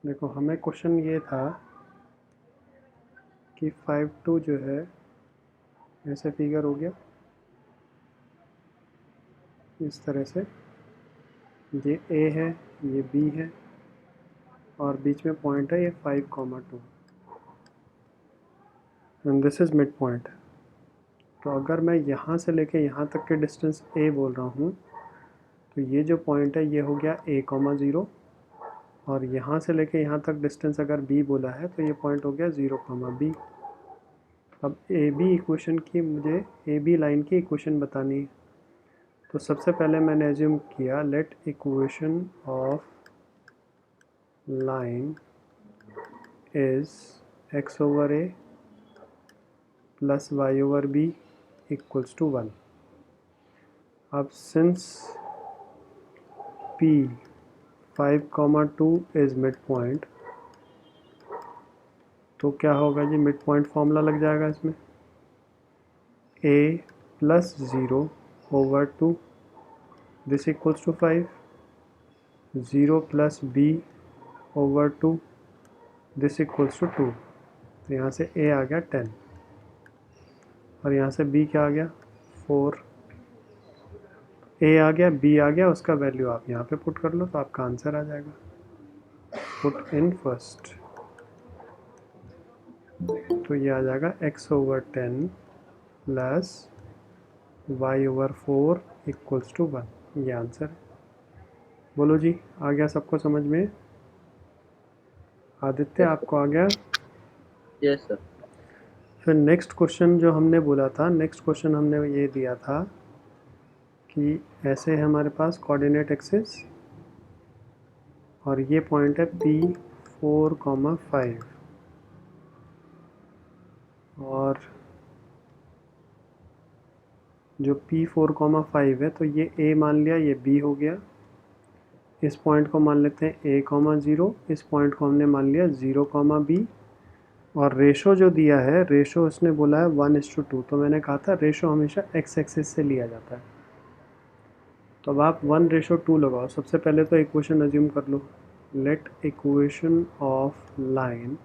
देखो हमें क्वेश्चन ये था कि 5 2 जो है ऐसे फिगर हो गया इस तरह से, ये ए है, ये बी है और बीच में पॉइंट है ये 5,2 and this is mid point. तो अगर मैं यहाँ से लेके यहाँ तक के डिस्टेंस ए बोल रहा हूँ तो ये जो पॉइंट है ये हो गया a,0 और यहाँ से लेके यहाँ तक डिस्टेंस अगर b बोला है तो ये पॉइंट हो गया 0,b। अब ए बी इक्वेशन की मुझे ए बी लाइन की इक्वेशन बतानी है। तो सबसे पहले मैंने एज्यूम किया let equation of line is x/a plus y/b equals to 1। अब since p 5,2 is mid point तो क्या होगा जी, मिड पॉइंट फॉर्मूला लग जाएगा इसमें a plus 0/2 this equals to 5, 0 plus b/2 this equals to 2। तो यहाँ से a आ गया 10 और यहाँ से b क्या आ गया 4। a आ गया, b आ गया, उसका वैल्यू आप यहाँ पे पुट कर लो तो आपका आंसर आ जाएगा। पुट इन फर्स्ट, तो ये आ जाएगा x/10 plus y/4 equals to 1। ये आंसर है। बोलो जी, आ गया सबको समझ में? आदित्य यस आपको आ गया? Yes sir. फिर नेक्स्ट क्वेश्चन जो हमने बोला था, नेक्स्ट क्वेश्चन हमने ये दिया था कि ऐसे है हमारे पास कोऑर्डिनेट एक्सिस और ये पॉइंट है P4,5 और जो P4,5 है तो ये A मान लिया, ये B हो गया। इस पॉइंट को मान लेते हैं A,0, इस पॉइंट को हमने मान लिया 0,B और रेशो जो दिया है, रेशो उसने बोला है 1:2। तो मैंने कहा था रेशो हमेशा x एक्सिस से लिया जाता है। तो अब आप 1:2 लगाओ। सबसे पहले तो इक्वेशन अज्यूम कर लो, let equation of line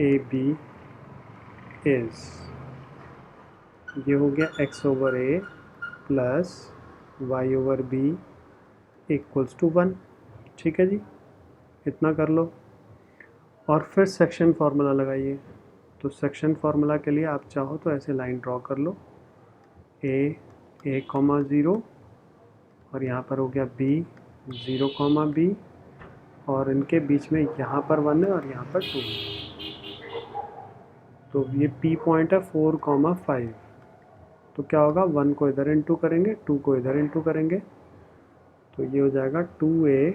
A B is, ये हो गया x/a plus y/b equals to 1। ठीक है जी, इतना कर लो और फिर सेक्शन फार्मूला लगाइए। तो सेक्शन फार्मूला के लिए आप चाहो तो ऐसे लाइन ड्रॉ कर लो, a,0 और यहाँ पर हो गया b, 0,b और इनके बीच में यहाँ पर 1 है और यहाँ पर 2 है। तो ये P पॉइंट है 4,5। तो क्या होगा, 1 को इधर इंटू करेंगे, 2 को इधर इंटू करेंगे तो ये हो जाएगा 2a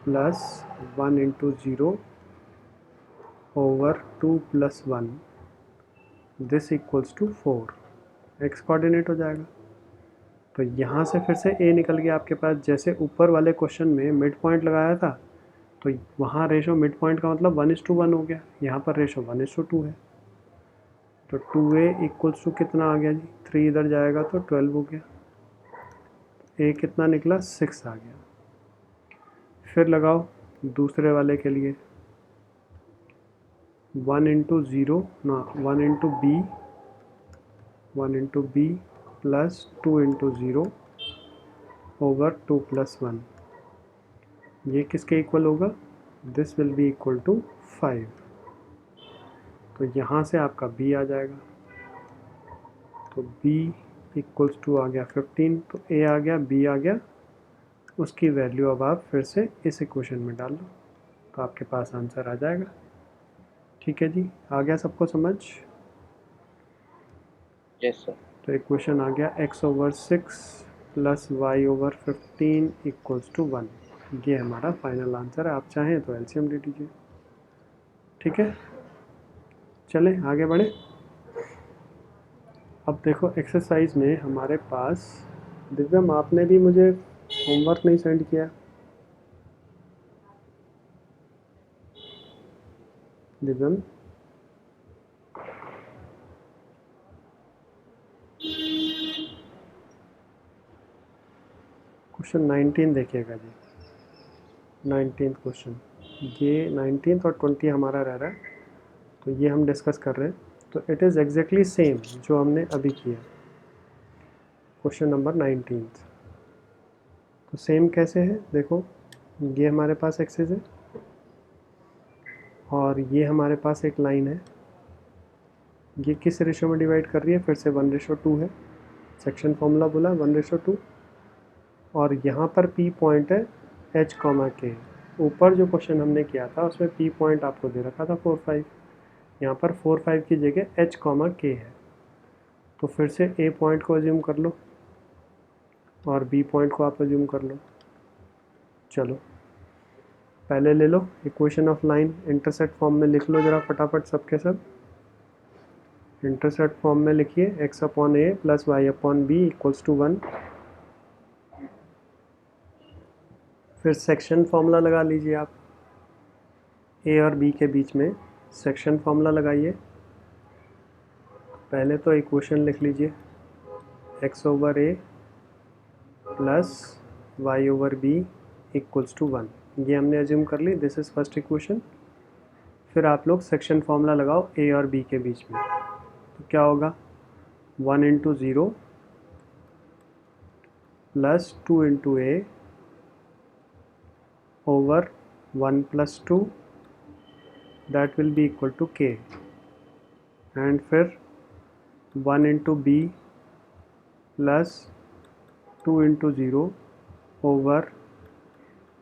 plus 1 into 0/2 plus 1 this equals to 4। X coordinate हो जाएगा। तो यहाँ से फिर से a निकल गया आपके पास। जैसे ऊपर वाले क्वेश्चन में मिड पॉइंट लगाया था तो वहाँ रेशो मिड पॉइंट का मतलब 1:1 हो गया, यहाँ पर रेशो 1:2 है। तो 2a इक्वल्स टू कितना आ गया जी, 3 इधर जाएगा तो 12 हो गया। a कितना निकला, 6 आ गया। फिर लगाओ दूसरे वाले के लिए, 1 इंटू 0 ना 1 into B, 1 into B plus 2 into 0/2 plus 1, ये किसके इक्वल होगा, this will be equal to 5। तो यहाँ से आपका b आ जाएगा। तो b इक्वल्स टू आ गया 15। तो a आ गया, b आ गया, उसकी वैल्यू अब आप फिर से इस इक्वेशन में डाल लो तो आपके पास आंसर आ जाएगा। ठीक है जी, आ गया सबको समझ? Yes sir. तो इक्वेशन आ गया x/6 plus y/15 equals to 1। ये हमारा फाइनल आंसर है। आप चाहें तो एलसीएम ले लीजिए। ठीक है, चलें आगे बढ़े। अब देखो एक्सरसाइज में हमारे पास, दिव्यम आपने भी मुझे होमवर्क नहीं सेंड किया। दिव्यम, क्वेश्चन 19 देखिएगा जी। 19th क्वेश्चन, ये 19th और 20 हमारा रह रहा है, तो ये हम डिस्कस कर रहे हैं। तो इट इज़ एग्जैक्टली सेम जो हमने अभी किया, क्वेश्चन नंबर 19th। तो सेम कैसे है, देखो ये हमारे पास एक्सिस है और ये हमारे पास एक लाइन है। ये किस रेशो में डिवाइड कर रही है, फिर से 1:2 है। सेक्शन फॉर्मूला बोला 1:2। और यहाँ पर P पॉइंट है H, K। ऊपर जो क्वेश्चन हमने किया था उसमें P पॉइंट आपको दे रखा था 4, 5। यहाँ पर 4, 5 की जगह H, K है। तो फिर से A पॉइंट को अज्यूम कर लो और B पॉइंट को आप अज्यूम कर लो। चलो पहले ले लो equation of line, intersect form में लिख लो ज़रा फटाफट सबके सब। इंटरसेक्ट फॉर्म में लिखिए x/a + y/b = 1। फिर सेक्शन फॉर्मूला लगा लीजिए आप, a और b के बीच में सेक्शन फॉर्मूला लगाइए। पहले तो इक्वेशन लिख लीजिए x/a + y/b = 1। ये हमने अज्यूम कर ली, दिस इज़ फर्स्ट इक्वेशन। फिर आप लोग सेक्शन फॉर्मूला लगाओ a और b के बीच में, तो क्या होगा 1 × 0 + 2 × a over 1 + 2, that will be equal to k। and फिर 1 × b + 2 × 0 over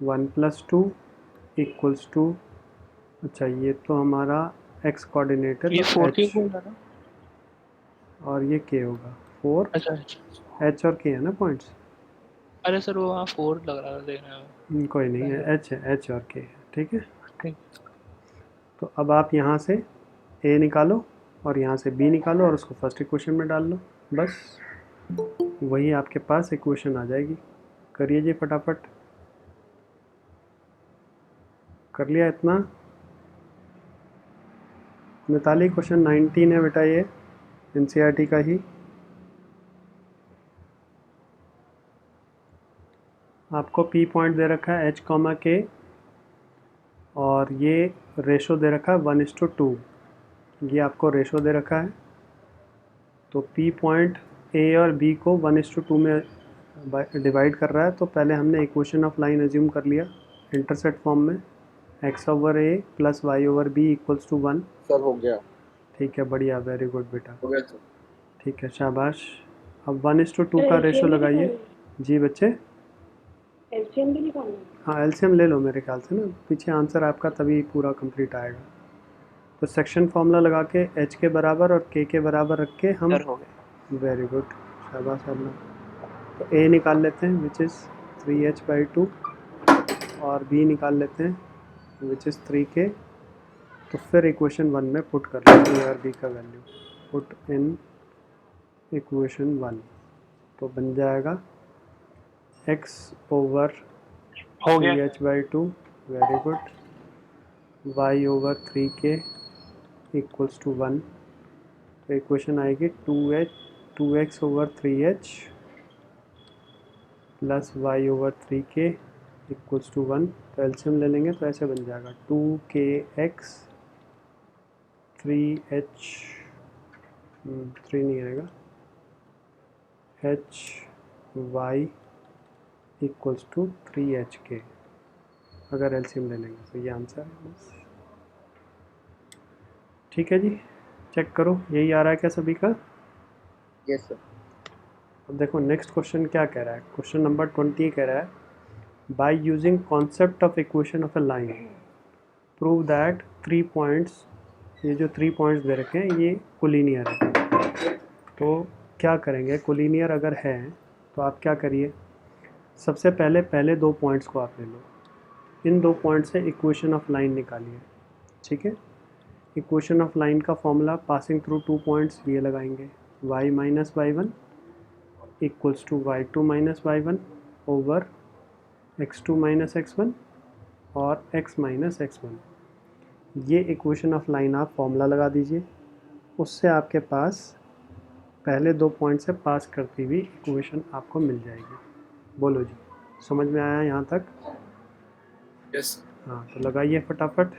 1 + 2 equals to, अच्छा ये तो हमारा x कोऑर्डिनेट है, ये तो 4 h बोल रहा था। और ये k होगा 4। अच्छा, h और k है ना पॉइंट्स। अरे सर वो वहाँ 4 लग रहा था देखने में। कोई नहीं है, h है, h और k है, ठीक है। ठीक। तो अब आप यहाँ से a निकालो और यहाँ से b निकालो और उसको फर्स्ट इक्वेशन में डाल लो, बस वही आपके पास इक्वेशन आ जाएगी। करिए जी फटाफट, कर लिया इतना। मिताली क्वेश्चन 19 है बेटा, ये एनसीईआरटी का ही। आपको P पॉइंट दे रखा है H, K और ये रेशो दे रखा है 1:2। ये आपको रेशो दे रखा है, तो P पॉइंट A और B को 1:2 में डिवाइड कर रहा है। तो पहले हमने इक्वेशन ऑफ लाइन अज्यूम कर लिया इंटरसेक्ट फॉर्म में, x/a + y/b = 1। सर हो गया। ठीक है, बढ़िया, वेरी गुड बेटा, हो गया सर। ठीक है, शाबाश। अब 1:2 का रेशो लगाइए जी बच्चे। एलसीएम भी निकालना है। हाँ एलसीएम ले लो, मेरे ख्याल से ना पीछे आंसर आपका तभी पूरा कंप्लीट आएगा। तो सेक्शन फॉर्मूला लगा के h के बराबर और k के बराबर रख के हम, सर हो गया। वेरी गुड, शाबाश अल्लाह। तो a निकाल लेते हैं विच इज़ 3h/2 और b निकाल लेते हैं विच इज़ 3k। तो फिर इक्वेशन 1 में पुट कर लेते हैं a और b का वैल्यू, पुट इन इक्वेशन 1। तो बन जाएगा x/3h/2, वेरी गुड, y/3k = 1। तो इक्वेशन आएगी 2x/3h + y/3k = 1। तो एलसीएम ले लेंगे तो ऐसे बन जाएगा 2kx 3h, 3 नहीं आएगा, h y = 3hk। अगर एलसीएम ले लेंगे तो ये आंसर है बस। ठीक है जी, चेक करो यही आ रहा है क्या सभी का। Yes sir. अब देखो नेक्स्ट क्वेश्चन क्या कह रहा है, क्वेश्चन नंबर 20 कह रहा है by using concept of equation of A line prove that 3 points, ये जो 3 पॉइंट्स दे रखे हैं ये कोलिनियर है। तो क्या करेंगे, कोलिनियर अगर है तो आप क्या करिए, सबसे पहले 2 पॉइंट्स को आप ले लो, इन 2 पॉइंट से इक्वेशन ऑफ लाइन निकालिए, ठीक है। इक्वेशन ऑफ लाइन का फॉर्मूला पासिंग थ्रू 2 पॉइंट्स ये लगाएंगे, y - y1 = y2 - y1 over x2 - x1 और x - x1। ये इक्वेशन ऑफ लाइन आप फॉर्मूला लगा दीजिए, उससे आपके पास पहले 2 पॉइंट से पास करती हुई इक्वेशन आपको मिल जाएगी। बोलो जी, समझ में आया यहाँ तक? यस हाँ तो लगाइए फटाफट।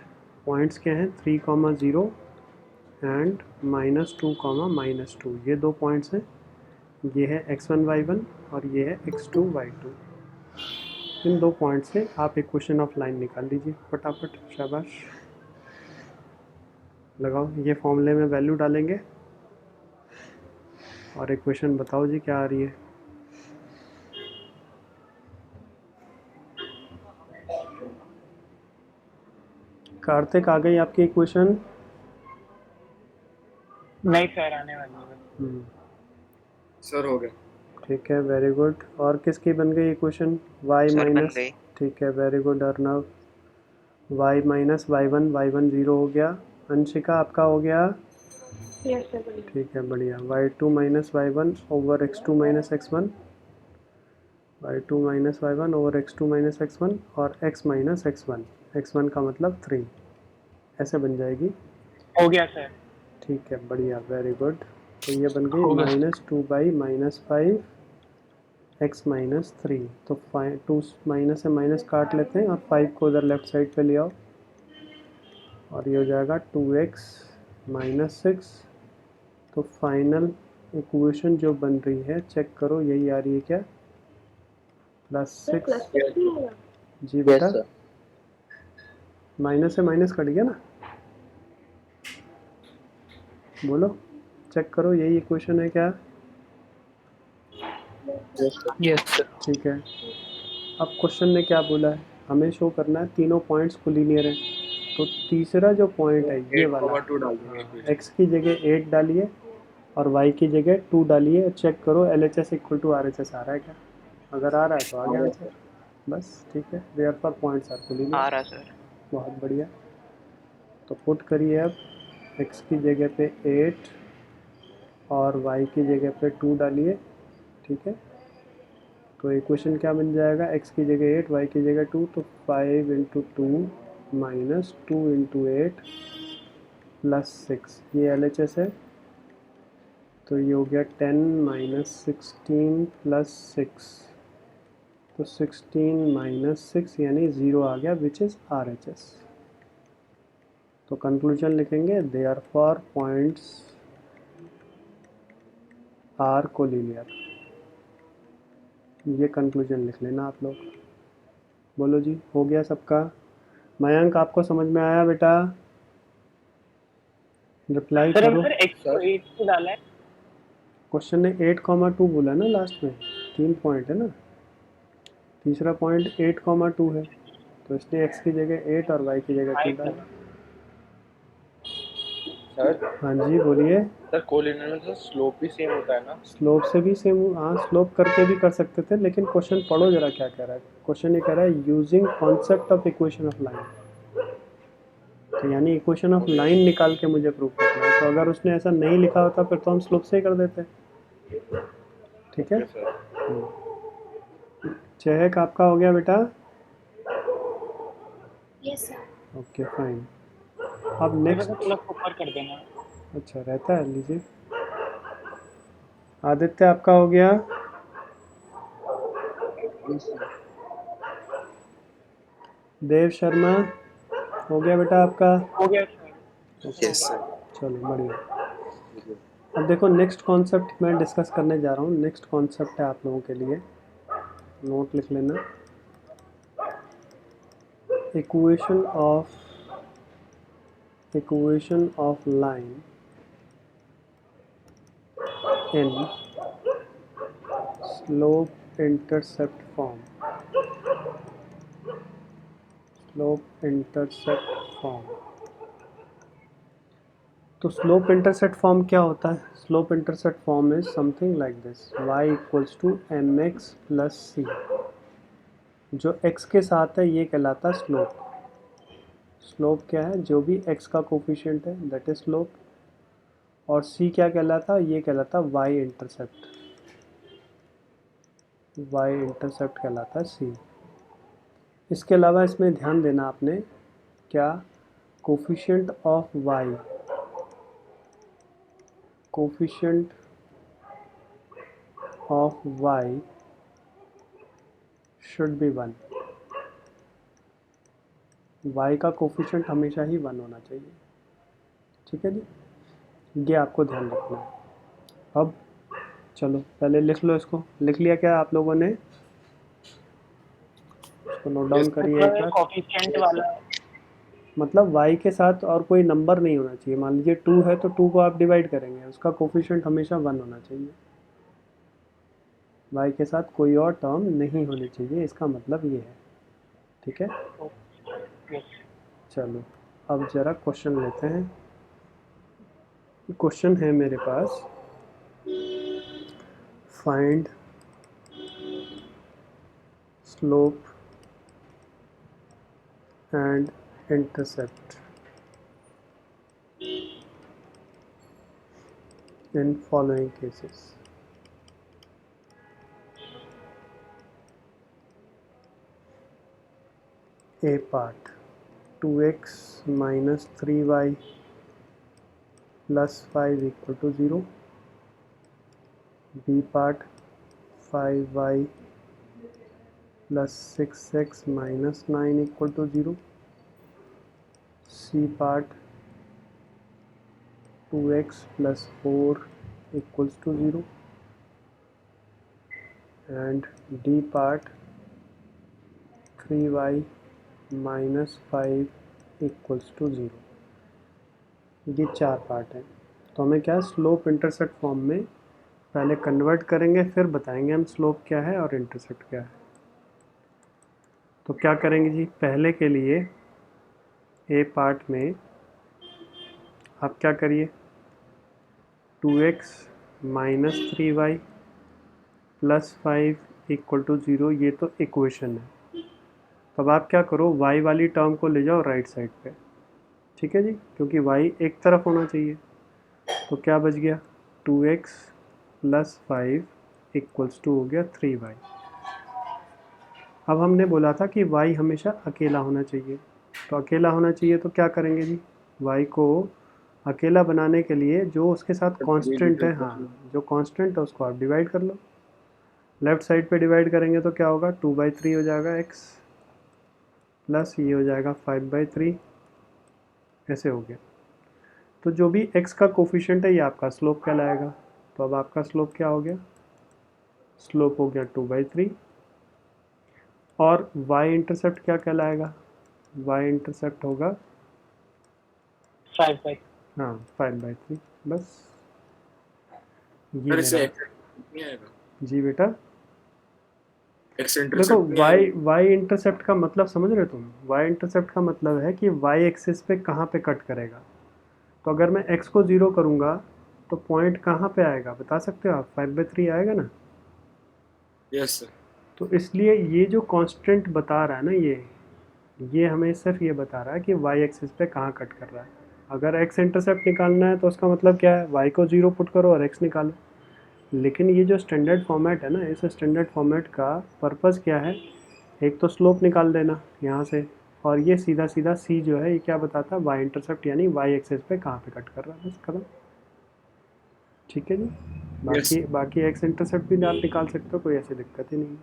पॉइंट्स क्या हैं, 3,0 एंड -2, ये 2 पॉइंट्स हैं। ये है x1 y1 और ये है x2 y2। इन 2 पॉइंट से आप इक्वेशन ऑफ लाइन निकाल लीजिए फटाफट। शाबाश, लगाओ। ये फॉर्मूले में वैल्यू डालेंगे और इक्वेशन बताओ जी क्या आ रही है। कार्तिक आ गई आपकी इक्वेशन? नहीं सर, आने वाली है। सर हो गया। ठीक है, वेरी गुड। और किसकी बन गई इक्वेशन? y सर बन माइनस, गई। ठीक है, very good Arnav. y minus y1 0 हो गया। अंशिका आपका हो गया? यस सर बढ़िया। ठीक है, बढ़िया। y2 minus y1 over x2 minus x1, y2 minus y1 over x2 minus x1 और x माइनस x1 का मतलब 3, ऐसे बन जाएगी। हो गया सर। ठीक है, बढ़िया, वेरी गुड। तो ये बन गई हो गया सर। -2/-5 x minus 3। तो 2 माइनस से माइनस काट लेते हैं और 5 को उधर लेफ्ट साइड पे ले आओ और ये हो जाएगा 2x माइनस 6। तो फाइनल इक्वेशन जो बन रही है, चेक करो, यही आ रही है क्या? सर +6। प्लस 6 नहीं आएगा? जी यस बेटा, सर। माइनस से माइनस कट गया ना। बोलो, चेक करो, यही इक्वेशन है क्या? Yes sir. Yes sir. ठीक है। अब क्वेश्चन ने क्या बोला है, हमें शो करना है तीनों पॉइंट्स कोलिनियर है। तो तीसरा जो पॉइंट है ये वाला, 8/2 डाल देंगे इक्वेशन। x की जगह 8 डालिए और y की जगह 2 डालिए। चेक करो LHS इक्वल टू RHS आ रहा है क्या? अगर आ रहा है तो आ गया आंसर। बस ठीक है, therefore points are ah collinear. रहा सर। बहुत बढ़िया। तो पुट करिए अब, x की जगह पे 8 और y की जगह पे 2 डालिए। ठीक है, तो इक्वेशन क्या बन जाएगा, x की जगह 8 y की जगह 2, तो 5 इंटू 2 माइनस 2 इंटू 8 प्लस 6, ये LHS है। तो ये हो गया 10 माइनस 16 प्लस 6, तो 16 माइनस 6 यानी 0 आ गया, विच इज़ RHS। तो कंक्लूजन लिखेंगे, देयरफॉर पॉइंट्स आर कोलिनियर। ये कंक्लूजन लिख लेना आप लोग। बोलो जी, हो गया सबका? मयंक आपको समझ में आया बेटा? रिप्लाई सर करो। सर x को 8 से डाला है। क्वेश्चन ने 8,2 बोला ना लास्ट में, 3 पॉइंट है ना। तीसरा पॉइंट 8,2 है, तो इसलिए x की जगह 8 और y की जगह 2 डाला। सर हाँ जी बोलिए। सर कोलिनियर में तो स्लोप भी सेम होता है ना? स्लोप से भी सेम, हाँ स्लोप करके भी कर सकते थे, लेकिन क्वेश्चन पढ़ो जरा क्या कह रहा है। क्वेश्चन ये कह रहा है using concept of equation of line, तो यानी इक्वेशन ऑफ लाइन निकाल के मुझे प्रूव करना है। तो अगर उसने ऐसा नहीं लिखा होता फिर तो हम स्लोप से ही कर देते। ठीक है, चेहक आपका हो गया बेटा? Yes sir. Okay fine. अब नेक्स्ट, थोड़ा ऊपर कर देना। अच्छा रहता है, लीजिए। आदित्य आपका हो गया? Yes sir. देव शर्मा हो गया बेटा आपका? हो गया सर। Yes sir. चलो बढ़िया। अब देखो, नेक्स्ट कॉन्सेप्ट मैं डिस्कस करने जा रहा हूँ। नेक्स्ट कॉन्सेप्ट है आप लोगों के लिए, नोट लिख लेना। Equation of line in slope intercept form. Slope intercept form, तो स्लोप इंटरसेप्ट फॉर्म क्या होता है? Slope intercept form is something like this, y equals to mx plus C. जो x के साथ है ये कहलाता है स्लोप। स्लोप क्या है? जो भी x का कोफिशिएंट है दैट इज स्लोप। और c क्या कहलाता है? ये कहलाता है y इंटरसेप्ट। y इंटरसेप्ट कहलाता है c। इसके अलावा इसमें ध्यान देना आपने, क्या coefficient of y, coefficient of y should be 1। y का कोफिशिएंट हमेशा ही 1 होना चाहिए। ठीक है जी, ये आपको ध्यान रखना है। अब चलो पहले लिख लो इसको। लिख लिया क्या आप लोगों ने? इसको नोट डाउन करिए एक मतलब बार। कोफिशिएंट वाला है। मतलब y के साथ और कोई नंबर नहीं होना चाहिए। मान लीजिए 2 है तो 2 को आप डिवाइड करेंगे, उसका कोफिशिएंट हमेशा 1 होना चाहिए। y के साथ कोई और टर्म नहीं होनी चाहिए, इसका मतलब ये है। ठीक है, यस चलो अब ज़रा क्वेश्चन लेते हैं। क्वेश्चन है मेरे पास, find slope and intercept in following cases. A part 2x minus 3y plus 5 equal to 0. B part 5y plus 6x minus 9 equal to 0. C part 2x plus 4 equals to 0. And D part 3y minus 5 equals to 0. ये 4 part हैं। तो हमें क्या slope intercept form में पहले convert करेंगे, फिर बताएंगे हम स्लोप क्या है और इंटरसेप्ट क्या है। तो क्या करेंगे जी, पहले के लिए ए पार्ट में आप क्या करिए, 2x minus 3y plus 5 equal to 0, ये तो इक्वेशन है। तब आप क्या करो, y वाली टर्म को ले जाओ राइट साइड पे। ठीक है जी, क्योंकि y एक तरफ होना चाहिए। तो क्या बच गया, 2x प्लस 5 इक्वल्स टू हो गया 3y। अब हमने बोला था कि y हमेशा अकेला होना चाहिए। तो अकेला होना चाहिए तो क्या करेंगे जी, y को अकेला बनाने के लिए जो उसके साथ कांस्टेंट है, हाँ जो कांस्टेंट है उसको आप डिवाइड कर लो। लेफ्ट साइड पे डिवाइड करेंगे तो क्या होगा, 2/3 हो जाएगा x प्लस ये हो जाएगा 5/3, ऐसे हो गया। तो जो भी x का कोफिशिएंट है ये आपका स्लोप कहलाएगा। तो अब आपका स्लोप क्या हो गया, स्लोप हो गया 2/3। और y इंटरसेप्ट क्या कहलाएगा, y इंटरसेप्ट होगा 5/3। हाँ 5/3। बस ये सर इससे मेरा, नहीं आएगा जी बेटा एक्स देखो इंटरसेप्ट नहीं आएगा। y इंटरसेप्ट का मतलब समझ रहे हो तुम, y इंटरसेप्ट का मतलब है कि y एक्सिस पे कहाँ पे कट करेगा। तो अगर मैं x को 0 करूँगा तो पॉइंट कहाँ पे आएगा बता सकते हो आप, 5/3 आएगा ना। Yes sir. तो इसलिए ये जो कांस्टेंट बता रहा है ना, ये हमें सिर्फ ये बता रहा है कि y एक्सिस पे कहाँ कट कर रहा है। अगर x इंटरसेप्ट निकालना है तो उसका मतलब क्या है, y को 0 पुट करो और x निकालो। लेकिन ये जो स्टैंडर्ड फॉर्मेट है ना, इस स्टैंडर्ड फॉर्मेट का पर्पस क्या है, एक तो स्लोप निकाल देना यहाँ से, और ये सीधा सीधा c जो है ये क्या बताता है, y इंटरसेप्ट यानी y एक्सिस पे कहाँ पे कट कर रहा है, बस खत्म। ठीक है जी, बाकी बाकी x इंटरसेप्ट भी आप निकाल सकते हो, कोई ऐसी दिक्कत ही नहीं है।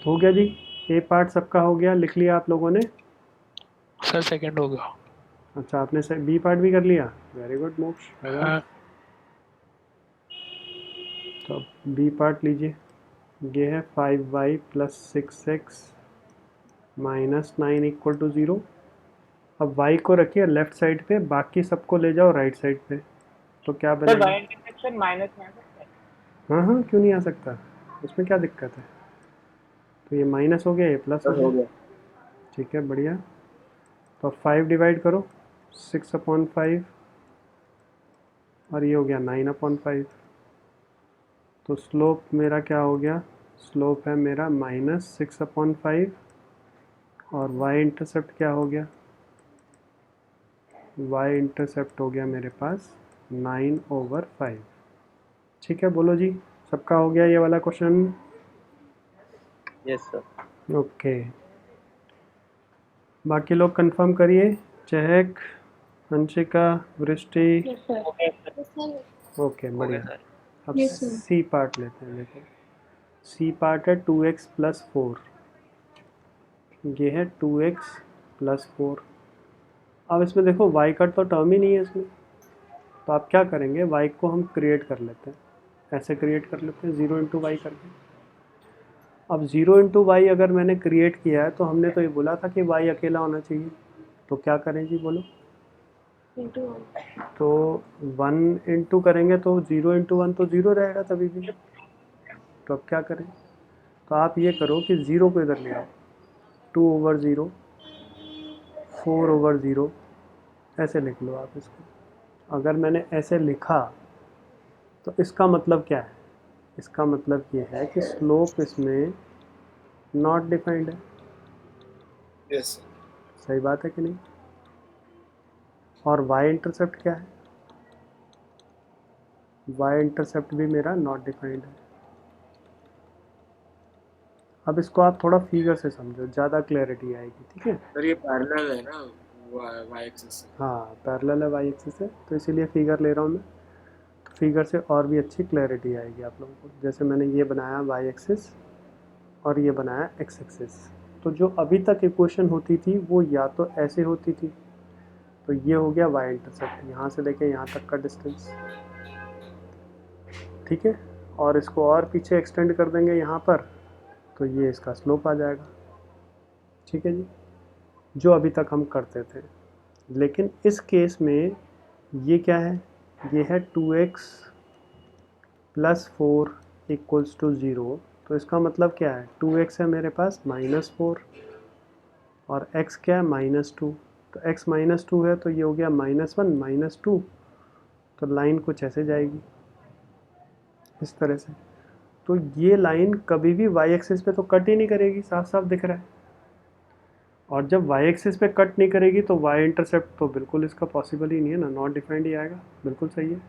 तो हो गया जी, ए पार्ट सबका हो गया, लिख लिया आप लोगों ने। सर सेकंड हो गया। अच्छा आपने से बी पार्ट भी कर लिया, वेरी गुड मोक्ष। हाँ, तो बी पार्ट लीजिए, ये है 5y plus 6x minus 9 equal to 0। अब y को रखिए लेफ्ट साइड पे, बाकी सबको ले जाओ राइट साइड पे। तो क्या सर बनेगा, y इंटरसेक्शन माइनस में आ सकता है। हाँ हाँ क्यों नहीं आ सकता, उसमें क्या दिक्कत है। तो ये माइनस हो गया, ये प्लस हो गया। ठीक है बढ़िया। तो 5 डिवाइड करो, 6/5 और ये हो गया 9/5। तो स्लोप मेरा क्या हो गया, स्लोप है मेरा -6/5 और y इंटरसेप्ट क्या हो गया, y इंटरसेप्ट हो गया मेरे पास 9/5। ठीक है बोलो जी, सबका हो गया ये वाला क्वेश्चन। Yes sir. ओके, बाकी लोग कंफर्म करिए, चहक, अंशिका, वृष्टि। Yes, sir. Okay sir. Yes, sir. Okay बढ़िया। अब Yes, sir. सी पार्ट लेते हैं। देखो सी पार्ट है 2x प्लस 4, ये है 2x +4। अब इसमें देखो y का तो टर्म ही नहीं है इसमें, तो आप क्या करेंगे, y को हम क्रिएट कर लेते हैं, ऐसे क्रिएट कर लेते हैं 0 × y करके। अब 0 × y अगर मैंने क्रिएट किया है तो हमने तो ये बोला था कि y अकेला होना चाहिए, तो क्या करें जी बोलो। into 1. तो 1 × करेंगे तो 0 × 1 तो 0 रहेगा तभी भी। तो अब क्या करें, तो आप ये करो कि 0 को इधर ले आओ, 2/0, 4/0 ऐसे लिख लो आप इसको। अगर मैंने ऐसे लिखा तो इसका मतलब क्या है, इसका मतलब ये है कि स्लोप इसमें नॉट डिफाइंड है। Yes, sir. सही बात है कि नहीं। और y इंटरसेप्ट क्या है, y इंटरसेप्ट भी मेरा नॉट डिफाइंड है। अब इसको आप थोड़ा फिगर से समझो, ज़्यादा क्लैरिटी आएगी, ठीक है। सर ये पैरेलल है ना y एक्सिस से। हाँ पैरेलल है y एक्सिस से, तो इसीलिए फिगर ले रहा हूँ मैं, तो फिगर से और भी अच्छी क्लैरिटी आएगी आप लोगों को। जैसे मैंने ये बनाया y एक्सिस और ये बनाया x एक्सिस, तो जो अभी तक इक्वेशन होती थी वो या तो ऐसे होती थी, तो ये हो गया y इंटरसेप्ट, यहाँ से लेके यहाँ तक का डिस्टेंस, ठीक है। और इसको और पीछे एक्सटेंड कर देंगे यहाँ पर, तो ये इसका स्लोप आ जाएगा, ठीक है जी, जो अभी तक हम करते थे। लेकिन इस केस में ये क्या है, ये है 2x + 4 = 0, तो इसका मतलब क्या है, 2x है मेरे पास -4 और x क्या है -2, तो x -2 है तो ये हो गया -1 -2, तो लाइन कुछ ऐसे जाएगी इस तरह से। तो ये लाइन कभी भी y एक्सिस पे तो कट ही नहीं करेगी, साफ साफ दिख रहा है। और जब y एक्सिस पे कट नहीं करेगी तो y इंटरसेप्ट तो बिल्कुल इसका पॉसिबल ही नहीं है ना, नॉट डिफाइंड ही आएगा। बिल्कुल सही है,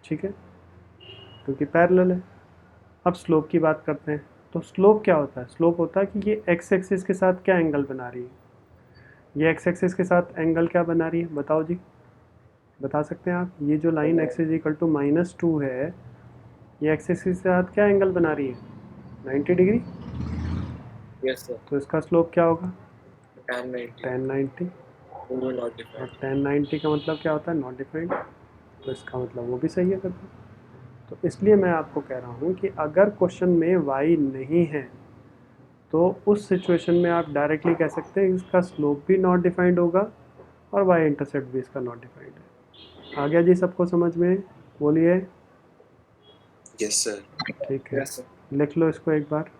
ठीक है, क्योंकि पैरेलल है। अब स्लोप की बात करते हैं, तो स्लोप क्या होता है, स्लोप होता है कि ये x एक्सिस के साथ क्या एंगल बना रही है, ये x एक्सिस के साथ एंगल क्या बना रही है, बताओ जी, बता सकते हैं आप। ये जो लाइन x = -2 है, ये x एक्सिस के साथ क्या एंगल बना रही है, 90 डिग्री। Yes, sir. तो इसका स्लोप क्या होगा, tan 90. tan 90, वो not और defined. tan 90 का मतलब क्या होता है, नॉट डिफाइंड, तो इसका मतलब वो भी सही है फिर। तो इसलिए मैं आपको कह रहा हूँ कि अगर क्वेश्चन में y नहीं है तो उस सिचुएशन में आप डायरेक्टली कह सकते हैं इसका स्लोप भी नॉट डिफाइंड होगा और y इंटरसेप्ट भी इसका नॉट डिफाइंड है। आ गया जी सबको समझ में, बोलिए। Yes, sir. ठीक है, Yes, sir. लिख लो इसको एक बार।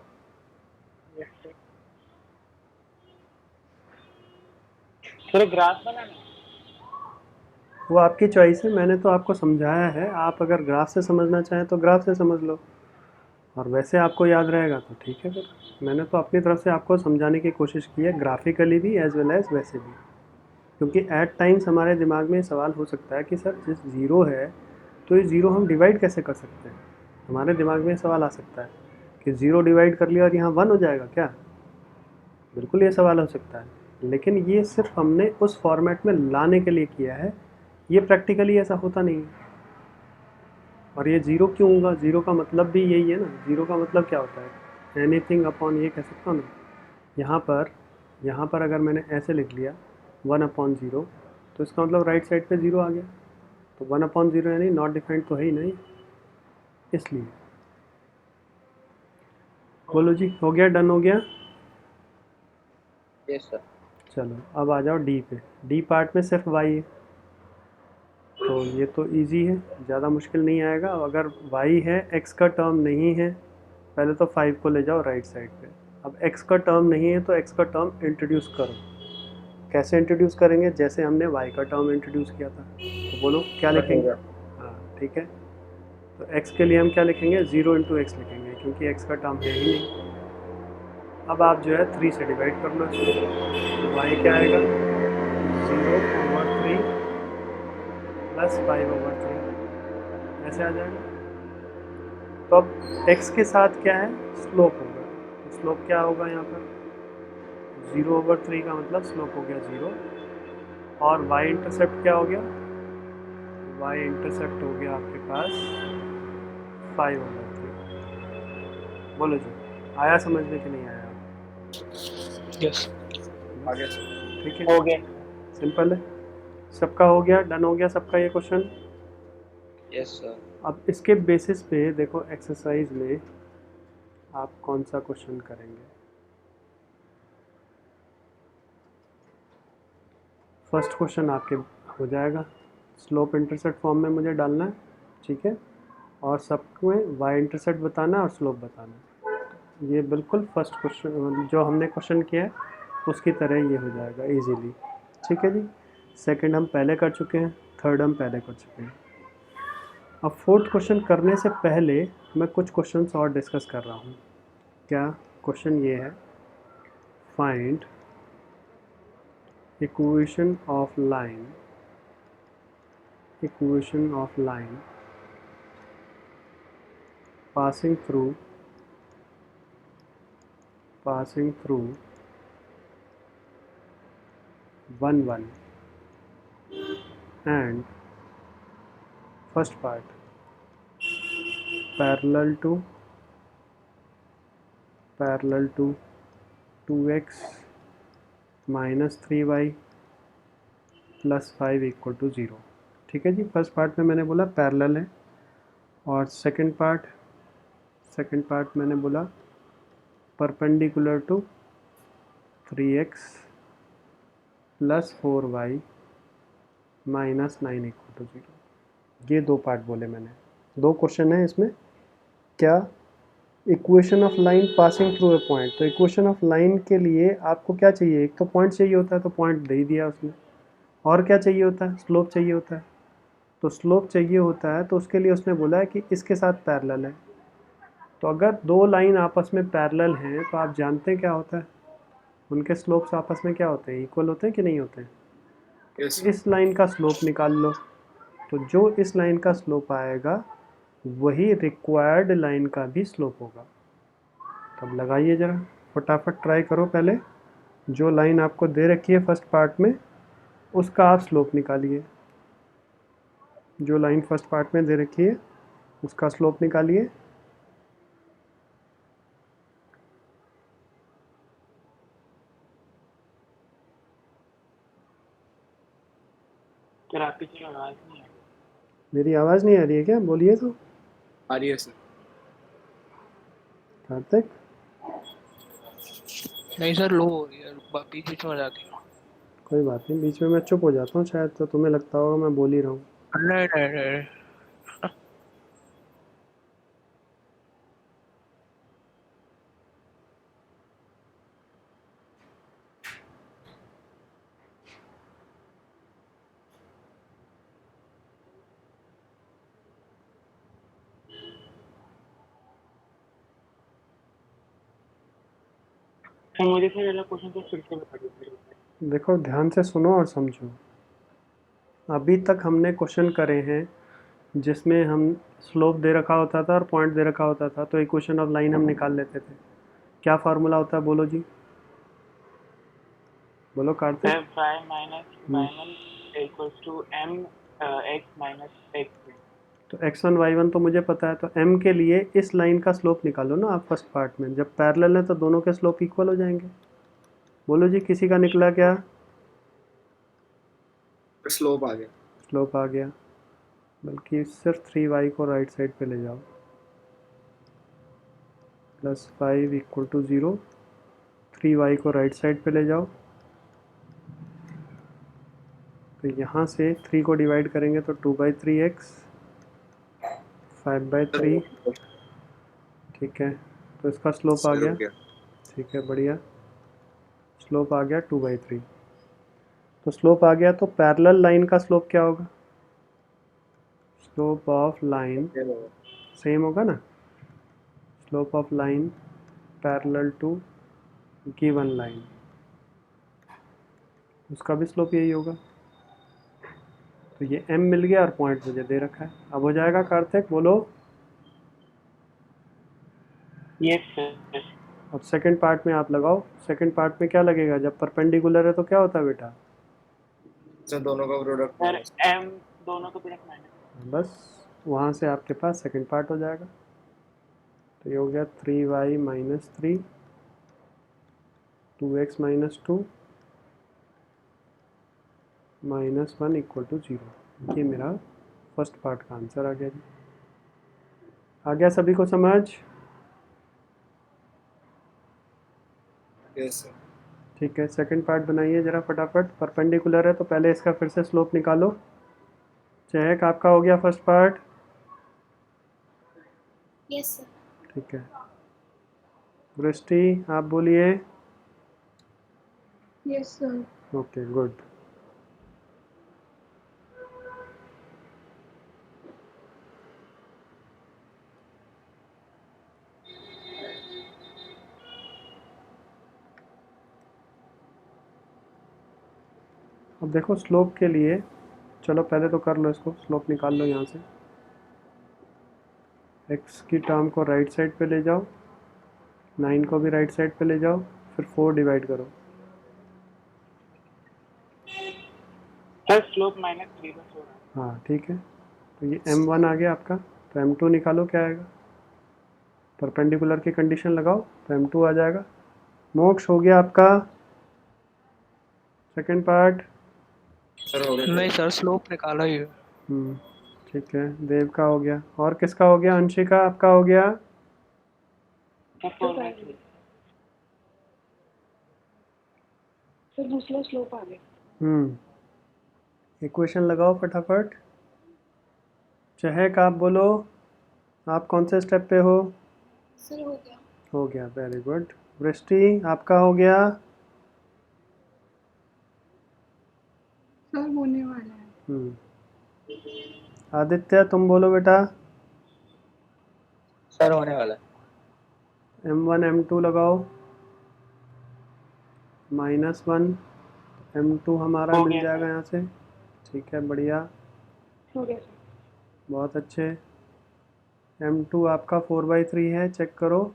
सर ग्राफ बनाना। वो आपकी चॉइस है, मैंने तो आपको समझाया है, आप अगर ग्राफ से समझना चाहें तो ग्राफ से समझ लो, और वैसे आपको याद रहेगा तो ठीक है। फिर मैंने तो अपनी तरफ से आपको समझाने की कोशिश की है, ग्राफिकली भी एज वेल एज वैसे भी, क्योंकि एट टाइम्स हमारे दिमाग में सवाल हो सकता है कि सर जिस ज़ीरो है तो ये ज़ीरो हम डिवाइड कैसे कर सकते हैं। हमारे दिमाग में सवाल आ सकता है कि ज़ीरो डिवाइड कर लिया और यहाँ 1 हो जाएगा क्या, बिल्कुल ये सवाल हो सकता है। लेकिन ये सिर्फ हमने उस फॉर्मेट में लाने के लिए किया है, ये प्रैक्टिकली ऐसा होता नहीं है। और ये ज़ीरो क्यों होगा, ज़ीरो का मतलब भी यही है ना, ज़ीरो का मतलब क्या होता है, एनीथिंग अपॉन, ये कह सकता हूँ ना। यहाँ पर अगर मैंने ऐसे लिख लिया 1/0, तो इसका मतलब राइट साइड पे ज़ीरो आ गया, तो 1/0 यानी नॉट डिफाइंड तो है ही नहीं, इसलिए। बोलो जी, हो गया, डन हो गया। Yes sir. चलो अब आ जाओ डी पे। डी पार्ट में सिर्फ y है, तो ये तो इजी है, ज़्यादा मुश्किल नहीं आएगा। अगर y है, x का टर्म नहीं है, पहले तो 5 को ले जाओ राइट साइड पे। अब x का टर्म नहीं है तो x का टर्म इंट्रोड्यूस करो। कैसे इंट्रोड्यूस करेंगे, जैसे हमने y का टर्म इंट्रोड्यूस किया था। तो बोलो क्या लिखेंगे। हाँ ठीक है, तो x के लिए हम क्या लिखेंगे, 0 × x लिखेंगे, क्योंकि x का टर्म है ही नहीं। अब आप जो है 3 से डिवाइड कर लो इसको, तो y क्या आएगा, 0/3 + 5/3 ऐसे आ जाएगा। तो अब x के साथ क्या है, स्लोप होगा, तो स्लोप क्या होगा यहाँ पर, 0/3 का मतलब स्लोप हो गया 0, और y इंटरसेप्ट क्या हो गया, y इंटरसेप्ट हो गया आपके पास 5/3। बोलो जी, आया समझ में कि नहीं आया। यस। आगे सर। ठीक है, हो गया। सिंपल है। सबका हो गया, डन हो गया सबका ये क्वेश्चन। Yes sir. अब इसके बेसिस पे देखो एक्सरसाइज में आप कौन सा क्वेश्चन करेंगे। फर्स्ट क्वेश्चन आपके हो जाएगा, स्लोप इंटरसेप्ट फॉर्म में मुझे डालना है, ठीक है, और सबमें वाई इंटरसेप्ट बताना है और स्लोप बताना है। ये बिल्कुल फर्स्ट क्वेश्चन जो हमने क्वेश्चन किया है उसकी तरह ये हो जाएगा इजीली, ठीक है जी। सेकंड हम पहले कर चुके हैं, थर्ड हम पहले कर चुके हैं। अब फोर्थ क्वेश्चन करने से पहले मैं कुछ क्वेश्चंस और डिस्कस कर रहा हूँ। क्या क्वेश्चन ये है, find equation of line passing through 1 1 and first part parallel to 2x minus 3y plus 5 equal to 0। ठीक है जी, फर्स्ट पार्ट में मैंने बोला पैरेलल है, और सेकंड पार्ट मैंने बोला perpendicular to 3x plus 4y minus 9 equal to 0। ये दो पार्ट बोले मैंने, दो क्वेश्चन है इसमें। क्या equation of line passing through a point, तो इक्वेशन ऑफ लाइन के लिए आपको क्या चाहिए, एक तो पॉइंट चाहिए होता है, तो पॉइंट दे ही दिया उसने, और क्या चाहिए होता है, स्लोप चाहिए होता है। तो स्लोप चाहिए होता है तो उसके लिए उसने बोला है कि इसके साथ पैरेलल है। तो अगर दो लाइन आपस में पैरेलल हैं तो आप जानते हैं क्या होता है, उनके स्लोप्स आपस में क्या होते हैं, इक्वल होते हैं कि नहीं होते हैं। यस इस लाइन का स्लोप निकाल लो, तो जो इस लाइन का स्लोप आएगा वही रिक्वायर्ड लाइन का भी स्लोप होगा। तब लगाइए ज़रा, फटाफट ट्राई करो। पहले जो लाइन आपको दे रखी है फर्स्ट पार्ट में उसका आप स्लोप निकालिए, जो लाइन फर्स्ट पार्ट में दे रखी है उसका स्लोप निकालिए। फिर आपकी चीज़ आवाज़ नहीं है। मेरी आवाज़ नहीं आ रही है क्या, बोलिए तो। आ रही है सर। कार्तिक, नहीं सर, लो हो रही है, बीच बीच में आ जाती है। कोई बात नहीं, बीच में मैं चुप हो जाता हूँ शायद, तो तुम्हें लगता होगा मैं बोल ही रहा हूँ। नहीं नहीं नहीं। तो मुझे फिर वाला क्वेश्चन तो फिर से बता दीजिए। देखो ध्यान से सुनो और समझो। अभी तक हमने क्वेश्चन करे हैं जिसमें हम स्लोप दे रखा होता था और पॉइंट दे रखा होता था, तो इक्वेशन ऑफ लाइन हम निकाल लेते थे। क्या फार्मूला होता है, बोलो जी, बोलो Kartik. f y minus y1 equals to m x minus x। तो x1 y1 तो मुझे पता है, तो m के लिए इस लाइन का स्लोप निकालो ना आप फर्स्ट पार्ट में। जब पैरेलल है तो दोनों के स्लोप इक्वल हो जाएंगे। बोलो जी, किसी का निकला क्या, स्लोप आ गया। स्लोप आ गया। बल्कि सिर्फ 3y को राइट साइड पे ले जाओ, प्लस 5 इक्वल टू 0। 3y को राइट साइड पे ले जाओ, तो यहाँ से 3 को डिवाइड करेंगे तो 2/3x 5/3। ठीक है, तो इसका स्लोप आ सर गया। हो गया। ठीक है, बढ़िया, स्लोप आ गया 2/3। तो स्लोप आ गया, तो पैरेलल लाइन का स्लोप क्या होगा, स्लोप ऑफ लाइन सेम होगा ना, slope of line parallel to given line, उसका भी स्लोप यही होगा। तो ये m मिल गया और पॉइंट मुझे दे रखा है। अब हो जाएगा कार्तिक, बोलो। Yes sir. अब सेकंड पार्ट में आप लगाओ। सेकंड पार्ट में क्या लगेगा, जब परपेंडिकुलर है तो क्या होता है बेटा, सर दोनों का सर प्रोडक्ट m दोनों का प्रोडक्ट माइनस। बस वहाँ से आपके पास सेकंड पार्ट हो जाएगा। तो ये हो गया 3y माइनस 3 2x माइनस 2 -1 = 0। ये मेरा फर्स्ट पार्ट का आंसर आ गया जी। आ गया सभी को समझ? Yes sir. ठीक है, सेकंड पार्ट बनाइए ज़रा फटाफट। परपेंडिकुलर है तो पहले इसका फिर से स्लोप निकालो। चेक आपका हो गया फर्स्ट पार्ट? Yes, sir. ठीक है, दृष्टि आप बोलिए। Yes, sir. Okay good. अब देखो स्लोप के लिए, चलो पहले तो कर लो इसको, स्लोप निकाल लो यहाँ से। एक्स की टर्म को राइट साइड पे ले जाओ, 9 को भी राइट साइड पे ले जाओ, फिर 4 डिवाइड करो। सर स्लोप -3 बस हो रहा है। हाँ ठीक है, तो ये m1 आ गया आपका, तो m2 निकालो क्या आएगा। परपेंडिकुलर की कंडीशन लगाओ तो m2 आ जाएगा। मोक्ष हो गया आपका सेकंड पार्ट? सर हो गया नहीं सर, स्लोप निकाला ही है। ठीक है, देव का हो गया। और किसका हो गया? अंशिका आपका हो गया? सर 4/3। सर दूसरा स्लोप आ गया। इक्वेशन लगाओ फटाफट। चहक आप बोलो, आप कौन से स्टेप पे हो? सर हो गया। हो गया, वेरी गुड। वृष्टि आपका हो गया? सर होने वाला है। आदित्य तुम बोलो बेटा। सर होने वाला है। m1 m2 लगाओ, -1 m2 हमारा हो मिल गया जाएगा सर। यहाँ से। ठीक है, बढ़िया, हो गया सर। बहुत अच्छे। m2 आपका 4/3 है, चेक करो।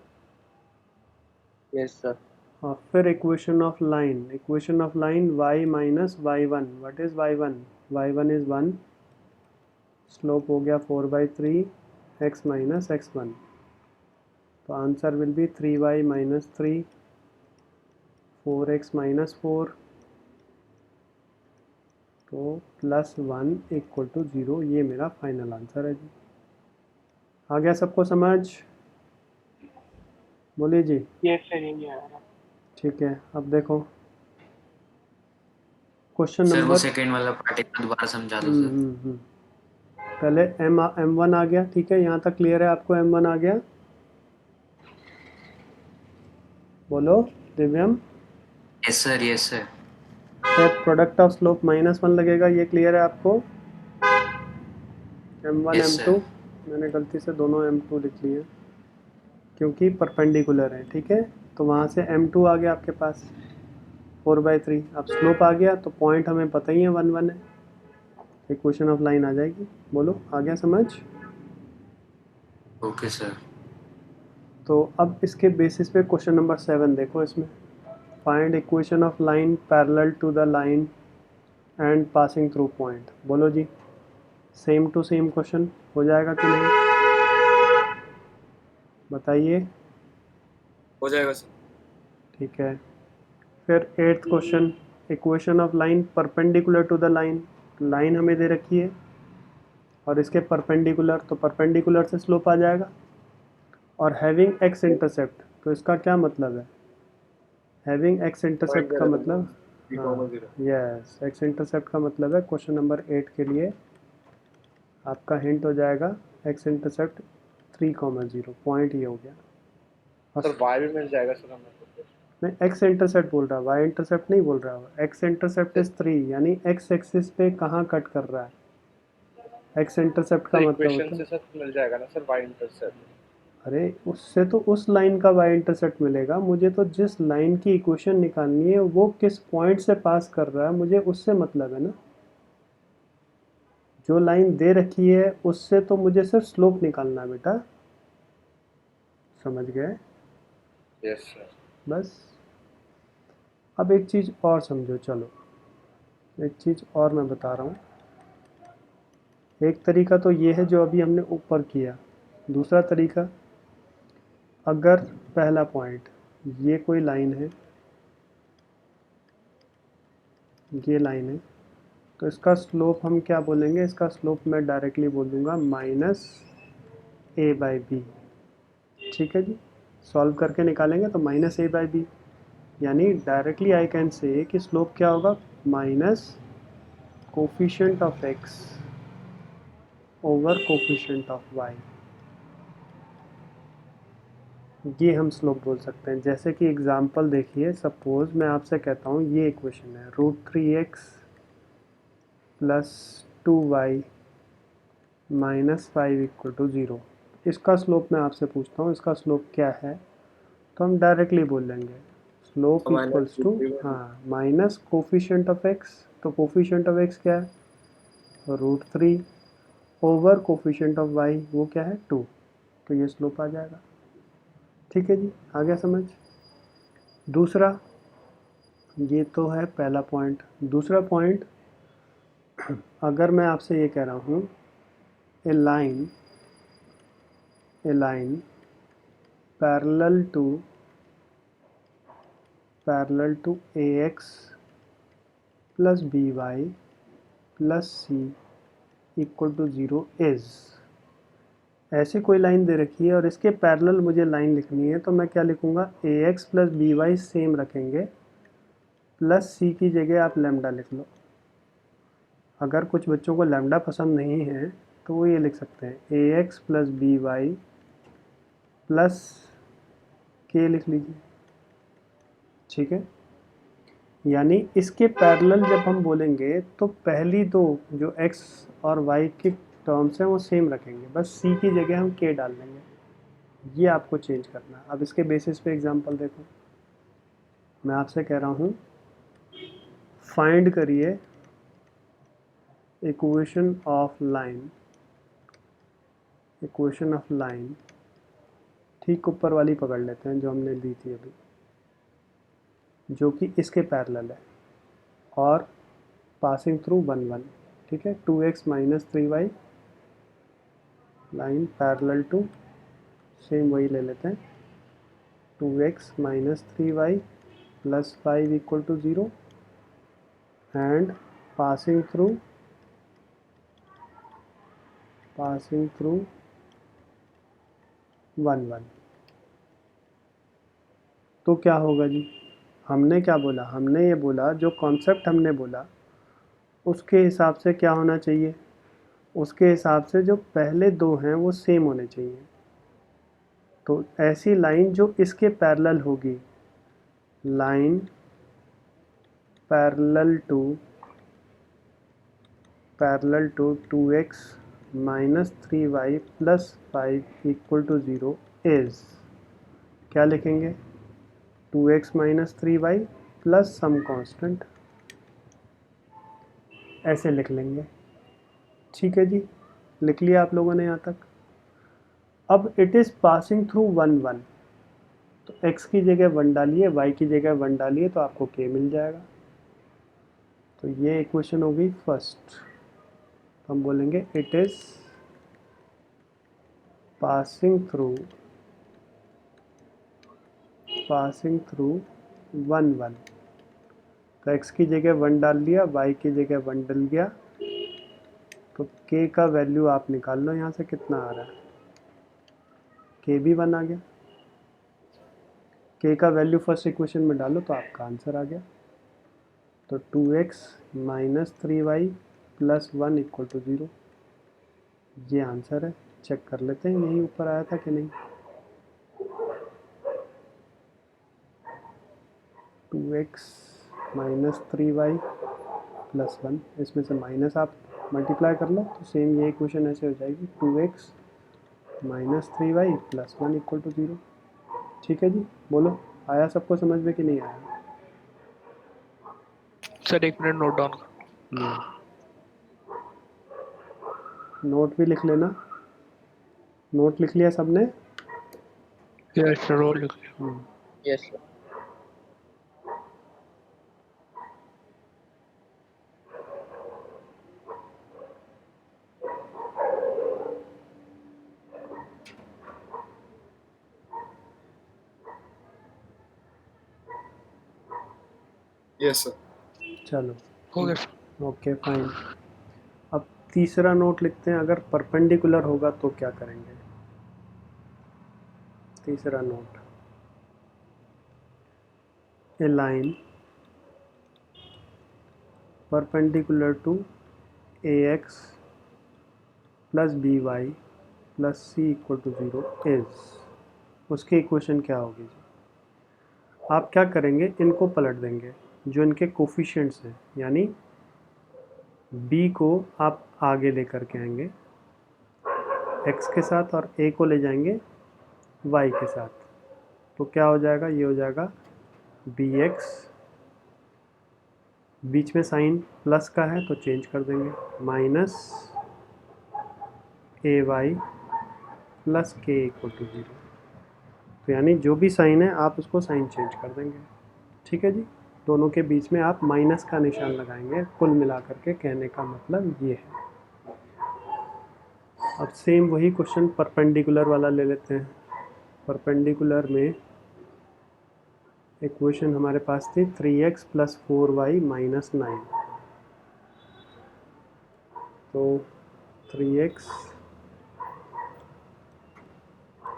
Yes sir. और फिर equation of line, equation of line y minus y1। What is y1? y1 is 1, slope हो गया 4/3 x माइनस x1। तो answer will be 3y minus 3, 4x minus 4, तो +1 = 0। ये मेरा फाइनल आंसर है जी। आ गया सबको समझ? बोलिए जी। यस सर यही आ रहा है। ठीक है, अब देखो क्वेश्चन सर वो नंबर। सेकंड वाला पार्ट एक बार दोबारा समझा दो सर। पहले m1 आ गया, ठीक है, यहाँ तक क्लियर है आपको? m1 आ गया, बोलो Divyam. Yes sir yes sir. फिर प्रोडक्ट ऑफ स्लोप -1 लगेगा, ये क्लियर है आपको? m1 Yes, m2, sir. मैंने गलती से दोनों m2 लिख लिए क्योंकि परपेंडिकुलर है। ठीक है, तो वहाँ से m2 आ गया आपके पास 4/3। अब स्लोप आ गया तो पॉइंट हमें पता ही है 1 1 है, इक्वेशन ऑफ लाइन आ जाएगी। बोलो आ गया समझ? Okay sir. तो अब इसके बेसिस पे क्वेश्चन नंबर 7 देखो। इसमें find equation of line parallel to the line and passing through point. बोलो जी, सेम टू सेम क्वेश्चन हो जाएगा कि नहीं, बताइए। हो जाएगा सर। ठीक है, फिर 8th question, equation of line perpendicular to the line. Line हमें दे रखी है और इसके परपेंडिकुलर, तो परपेंडिकुलर से स्लोप आ जाएगा। और हैविंग एक्स इंटरसेप्ट, तो इसका क्या मतलब है? हैविंग एक्स इंटरसेप्ट का मतलब, यस, एक्स इंटरसेप्ट का मतलब है क्वेश्चन नंबर 8 के लिए आपका हिंट हो जाएगा एक्स इंटरसेप्ट 3,0, पॉइंट ये हो गया। सर वाई भी मिल जाएगा सर हमें। नहीं, एक्स इंटरसेप्ट बोल रहा है, वाई इंटरसेप्ट नहीं बोल रहा है। एक्स इंटरसेप्ट इज 3, यानी एक्स एक्सिस पे कहाँ कट कर रहा है। एक्स इंटरसेप्ट का मतलब होता है, से सर मिल जाएगा ना सर वाई इंटरसेप्ट। अरे उससे तो उस लाइन का वाई इंटरसेप्ट मिलेगा, मुझे तो जिस लाइन की इक्वेशन निकालनी है वो किस पॉइंट से पास कर रहा है, मुझे उससे मतलब है ना। जो लाइन दे रखी है उससे तो मुझे सिर्फ स्लोप निकालना है बेटा, समझ गए? Yes sir. बस। अब एक चीज़ और समझो, चलो एक चीज़ और मैं बता रहा हूँ। एक तरीका तो ये है जो अभी हमने ऊपर किया, दूसरा तरीका, अगर पहला पॉइंट ये कोई लाइन है, ये लाइन है, तो इसका स्लोप हम क्या बोलेंगे, इसका स्लोप मैं डायरेक्टली बोल दूंगा माइनस ए बाई बी। ठीक है जी, सॉल्व करके निकालेंगे तो माइनस ए बाई बी, यानी डायरेक्टली आई कैन से कि स्लोप क्या होगा, minus coefficient of x over coefficient of y. ये हम स्लोप बोल सकते हैं। जैसे कि एग्जांपल देखिए, सपोज मैं आपसे कहता हूँ ये इक्वेशन है √3x plus 2y minus 5 equal to 0। इसका स्लोप मैं आपसे पूछता हूँ, इसका स्लोप क्या है, तो हम डायरेक्टली बोल लेंगे स्लोप तो minus इक्वल्स टू 2, हाँ माइनस कोफिशिएंट ऑफ एक्स। तो कोफिशिएंट ऑफ एक्स क्या है, √3 ओवर कोफिशिएंट ऑफ वाई, वो क्या है 2। तो ये स्लोप आ जाएगा। ठीक है जी, आ गया समझ। दूसरा, ये तो है पहला पॉइंट। दूसरा पॉइंट, अगर मैं आपसे ये कह रहा हूँ a line parallel to ax plus by plus c equal to 0 is, ऐसी कोई लाइन दे रखी है और इसके पैरेलल मुझे लाइन लिखनी है, तो मैं क्या लिखूँगा, ax प्लस by सेम रखेंगे, प्लस c की जगह आप लैम्डा लिख लो। अगर कुछ बच्चों को लैम्डा पसंद नहीं है तो वो ये लिख सकते हैं ax plus by plus k लिख लीजिए। ठीक है, यानी इसके पैरेलल जब हम बोलेंगे तो पहली दो जो x और y के टर्म्स हैं वो सेम रखेंगे, बस c की जगह हम k डाल देंगे। ये आपको चेंज करना है। अब इसके बेसिस पे एग्जांपल देखो, मैं आपसे कह रहा हूँ फाइंड करिए इक्वेशन ऑफ लाइन, ठीक ऊपर वाली पकड़ लेते हैं जो हमने ली थी अभी, जो कि इसके पैरेलल है और पासिंग थ्रू 1 1। ठीक है, 2x minus 3y line parallel to, same वही ले लेते हैं, 2x minus 3y plus 5 equal to 0 and passing through 1 1। तो क्या होगा जी, हमने क्या बोला, हमने ये बोला जो कॉन्सेप्ट हमने बोला उसके हिसाब से क्या होना चाहिए, उसके हिसाब से जो पहले दो हैं वो सेम होने चाहिए। तो ऐसी लाइन जो इसके पैरेलल होगी, line parallel to 2x minus 3y plus 5 equal to 0 is, क्या लिखेंगे, 2x minus 3y plus some constant, ऐसे लिख लेंगे। ठीक है जी, लिख लिया आप लोगों ने यहाँ तक। अब इट इज़ पासिंग थ्रू 1 1, तो x की जगह 1 डालिए, y की जगह 1 डालिए, तो आपको k मिल जाएगा। तो ये इक्वेशन हो गई फर्स्ट। तो हम बोलेंगे इट इज़ पासिंग थ्रू 1 1। तो x की जगह 1 डाल लिया, y की जगह 1 डल गया, तो k का वैल्यू आप निकाल लो यहाँ से कितना आ रहा है, k भी 1 आ गया। k का वैल्यू फर्स्ट इक्वेशन में डालो तो आपका आंसर आ गया। तो 2x minus 3y plus 1 equal to 0, ये आंसर है। चेक कर लेते हैं यही ऊपर आया था कि नहीं। 2x माइनस 3y प्लस 1, इसमें से माइनस आप मल्टीप्लाई कर लो तो सेम ये इक्वेशन ऐसे हो जाएगी, 2x minus 3y plus 1 equal to 0। ठीक है जी, बोलो आया सबको समझ में कि नहीं आया। सर 1 मिनट नोट डाउन कर। नोट भी लिख लेना। नोट लिख लिया सबने। यस सर, रोल लिख लिया। Yes sir. Yes sir. चलो हो गया सर। Okay fine. अब तीसरा नोट लिखते हैं, अगर परपेंडिकुलर होगा तो क्या करेंगे। तीसरा note, a line perpendicular to ax plus by plus c equal to 0 is, उसकी इक्वेशन क्या होगी जी। आप क्या करेंगे, इनको पलट देंगे जो इनके कोफिशिएंट्स हैं, यानी b को आप आगे लेकर के आएंगे x के साथ और a को ले जाएंगे y के साथ, तो क्या हो जाएगा, ये हो जाएगा bx, बीच में साइन प्लस का है तो चेंज कर देंगे, minus ay plus k equal to 0। तो यानी जो भी साइन है आप उसको साइन चेंज कर देंगे, ठीक है जी। दोनों के बीच में आप माइनस का निशान लगाएंगे, कुल मिलाकर के कहने का मतलब ये है। अब सेम वही क्वेश्चन परपेंडिकुलर वाला ले लेते हैं। परपेंडिकुलर में इक्वेशन हमारे पास थी 3x प्लस 4y माइनस 9, तो 3x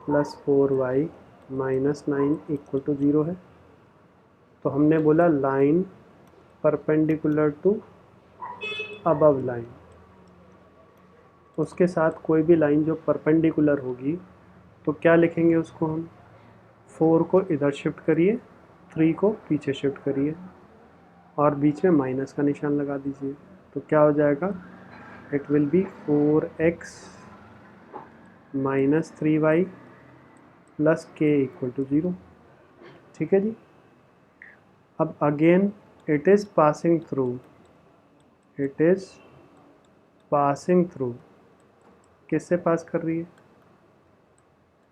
plus 4y minus 9 equal to 0 है। तो हमने बोला line perpendicular to above line, उसके साथ कोई भी लाइन जो परपेंडिकुलर होगी तो क्या लिखेंगे उसको हम, 4 को इधर शिफ्ट करिए, 3 को पीछे शिफ्ट करिए और बीच में माइनस का निशान लगा दीजिए, तो क्या हो जाएगा, it will be 4x minus 3y plus k equal to 0, ठीक है जी। अब again it is passing through, it is passing through, किससे पास कर रही है,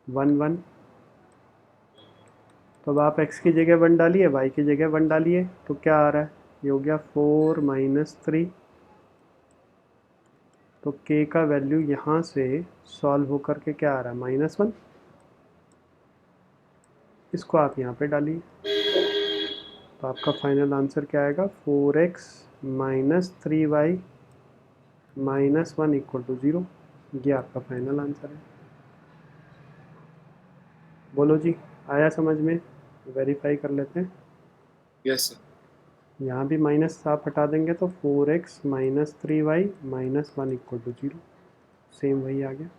1 1। तो अब आप x की जगह 1 डालिए, y की जगह 1 डालिए, तो क्या आ रहा है, ये हो गया 4 माइनस 3। तो k का वैल्यू यहाँ से सॉल्व होकर के क्या आ रहा है, -1। इसको आप यहाँ पे डालिए, तो आपका फाइनल आंसर क्या आएगा, 4x minus 3y minus 1 equal to 0। ये आपका फाइनल आंसर है। बोलो जी, आया समझ में, वेरीफाई कर लेते हैं। Yes sir. यहाँ भी माइनस आप हटा देंगे तो 4x minus 3y minus 1 equal to 0, same वही आ गया,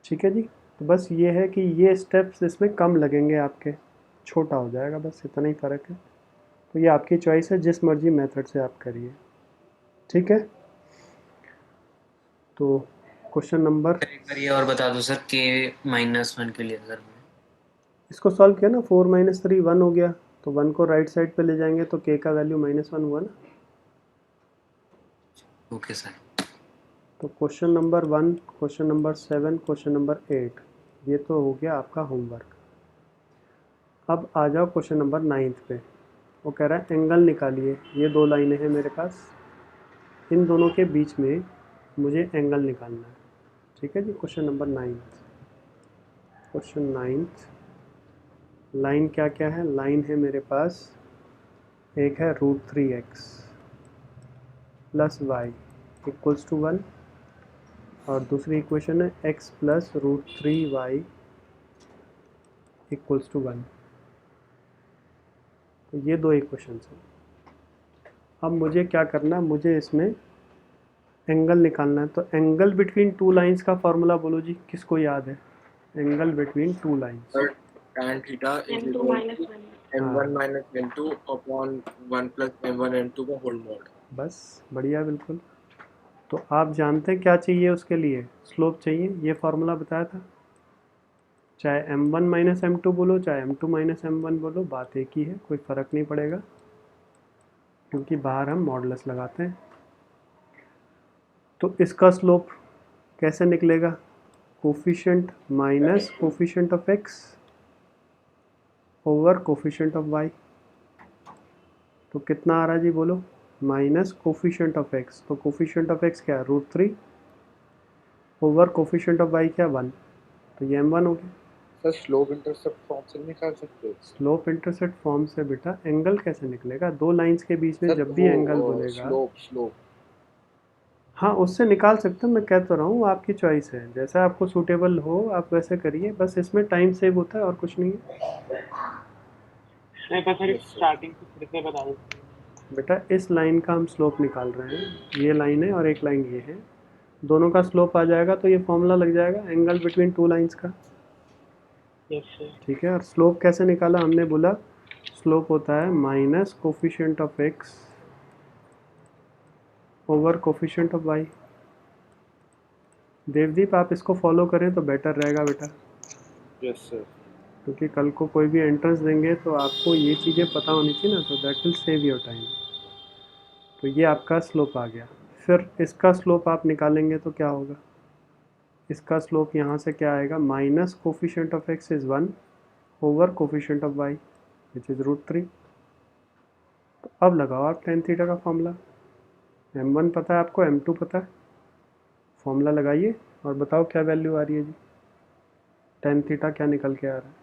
ठीक है जी। तो बस ये है कि ये स्टेप्स इसमें कम लगेंगे आपके, छोटा हो जाएगा, बस इतना ही फ़र्क है। तो ये आपकी चॉइस है, जिस मर्जी मेथड से आप करिए, ठीक है। तो क्वेश्चन नंबर, करिए और बता दो सर के -1 के लिए सर। इसको सॉल्व किया ना, 4 माइनस 3 1 हो गया, तो 1 को राइट साइड पे ले जाएंगे तो k का वैल्यू -1 हुआ ना। Okay sir. तो question number 1, question number 7, question number 8, ये तो हो गया आपका होमवर्क। अब आ जाओ क्वेश्चन नंबर 9 पे। वो कह रहा है एंगल निकालिए, ये दो लाइनें हैं मेरे पास, इन दोनों के बीच में मुझे एंगल निकालना है, ठीक है जी। क्वेश्चन नंबर 9, क्वेश्चन 9, लाइन क्या क्या है, लाइन है मेरे पास, एक है √3x plus y equals to 1, और दूसरी इक्वेशन है x plus √3y equals to 1। तो ये दो इक्वेशंस हैं। अब मुझे क्या करना है, मुझे इसमें एंगल निकालना है। तो एंगल बिटवीन टू लाइंस का फॉर्मूला बोलो जी, किसको याद है, angle between two lines. Sir tan theta m2 minus 1 m1 minus m2 upon 1 plus m1 m2 का होल मॉड। बस बढ़िया, बिल्कुल। तो आप जानते हैं क्या चाहिए उसके लिए, स्लोप चाहिए, ये फार्मूला बताया था। चाहे m1 माइनस m2 बोलो, चाहे m2 माइनस m1 बोलो, बात एक ही है, कोई फ़र्क नहीं पड़ेगा, क्योंकि बाहर हम मॉडुलस लगाते हैं। तो इसका स्लोप कैसे निकलेगा, coefficient minus coefficient of x over coefficient of y। तो कितना आ रहा है जी, बोलो, माइनस कोफिशिएंट ऑफ x, तो कोफिशिएंट ऑफ x क्या है, √3 ओवर कोफिशिएंट ऑफ y क्या, 1, तो ये m1 हो गया। सर स्लोप इंटरसेप्ट फॉर्म से निकाल सकते हो? स्लोप इंटरसेप्ट फॉर्म से बेटा एंगल कैसे निकलेगा? दो लाइंस के बीच में जब भी एंगल बोलेगा, स्लोप हाँ उससे निकाल सकते हो। मैं कह तो रहा हूँ आपकी चॉइस है, जैसा आपको सूटेबल हो आप वैसे करिए, बस इसमें टाइम सेव होता है और कुछ नहीं है। एक बार सर स्टार्टिंग से फिर से बता दीजिए। बेटा इस लाइन का हम स्लोप निकाल रहे हैं, ये लाइन है और एक लाइन ये है, दोनों का स्लोप आ जाएगा तो ये फॉर्मूला लग जाएगा एंगल बिटवीन टू लाइंस का। Yes sir. ठीक है, और स्लोप कैसे निकाला हमने बोला, स्लोप होता है minus coefficient of x over coefficient of y. Devdeep आप इसको फॉलो करें तो बेटर रहेगा बेटा, यस सर। क्योंकि कल को कोई भी एंट्रेंस देंगे तो आपको ये चीज़ें पता होनी चाहिए ना, तो that will save your time. तो ये आपका स्लोप आ गया, फिर इसका स्लोप आप निकालेंगे तो क्या होगा, इसका स्लोप यहाँ से क्या आएगा, minus coefficient of x is 1 over coefficient of y which is √3। तो अब लगाओ आप टेन थीटा का फॉर्मूला, m1 पता है आपको, m2 पता है, फॉर्मूला लगाइए और बताओ क्या वैल्यू आ रही है जी, टेन थीटा क्या निकल के आ रहा है।